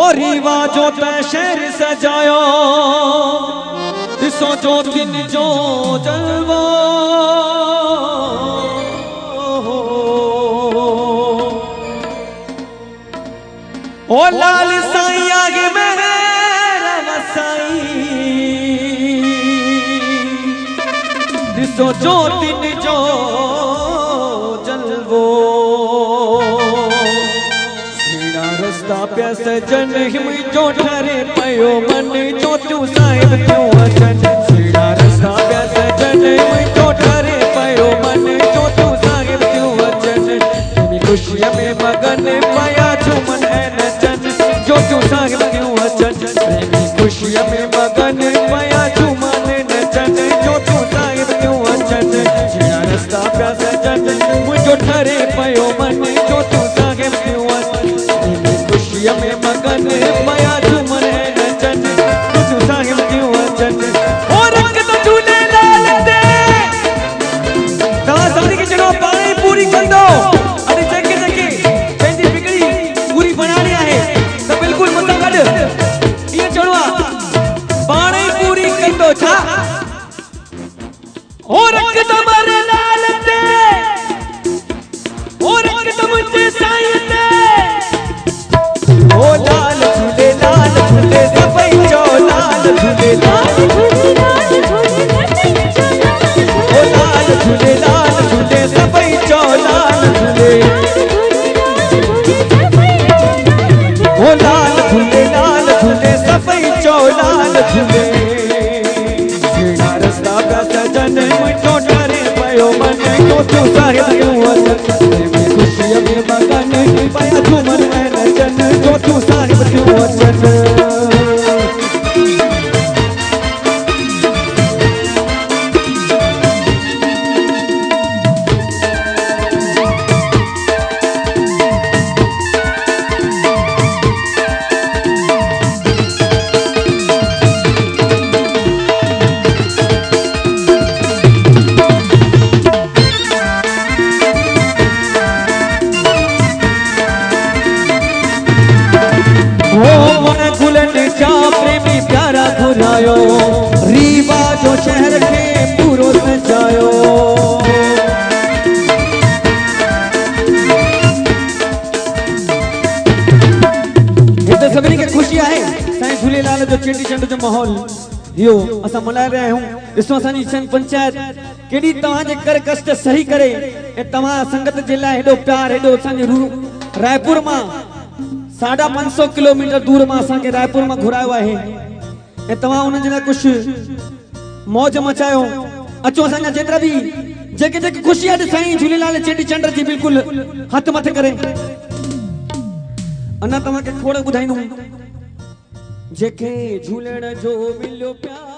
और रीवा जो तै शहर सजायो दिसो जो दिन जो जलवा ओ लाल साईं आगे मेरा वसाई दिसो जो दिन जो जलवो सीधा रास्ता पे सजन हिम जो ठरे पयो मन जो तू साहिब क्यों अचन सीधा रास्ता पे सजन हिम जो ठरे पयो मन जो तू साहिब क्यों अचन तेरी खुशियां में मगन पाया झूमन है नचन जो तू साहिब क्यों अचन तेरी खुशियां में मगन पाया झूमन नचन जो तू साहिब क्यों अचन सीधा रास्ता पे सजन मुझो ठरे पयो मन जो तू साहिब क्यों अचन खुशियां में मगन पाया झूमन है नचन जो तू साहिब क्यों अचन और रंग तो झूले लाल दे तवा सभी के चलो पानी पूरी कर दो अरे जगे जगे पेंदी बिगड़ी पूरी बनानी है तो बिल्कुल मतलब कर ये चढ़वा पानी पूरी कर दो छा और रंग तुम्हारे लाल दे और रंग तुम मुझे साईं दे ओ लाल झूले सपई चो लाल झूले ओ लाल झूले सपई चो लाल झूले ओ लाल झूले सपई चो लाल झूले सीधा रास्ता पे सजन मुझो ठरे पयो मन जो तू साहिब क्यों अचन खुशियां में मगन पाया झूमन है नचन जो तू साहिब क्यों अचन रीवा जो शहर के पूरो सजायो हिते सभिनी खे खुशी आहे साईं झूलेलाल जो चेटी चंड जो माहौल यो असां मल्हाए रहिया आहियूं ॾिसो असांजी संघ पंचायत केॾी तव्हांजे कर कष्ट सही करे ऐं तव्हां संगत जे लाइ हेॾो प्यार हेॾो असांजे रायपुर मां 550 किलोमीटर दूर मां असांखे रायपुर मां घुरायो आहे ए तवा उन जे कुछ मौज मचायो अचो असांजा जेतरा भी जेके जेके खुशी आहे साईं झूलेलाल चेटी चंड जी बिल्कुल हथ मथे करे अना तवा के खोड़ बुधाइंदो जेके झूलण जो मिलियो प्यार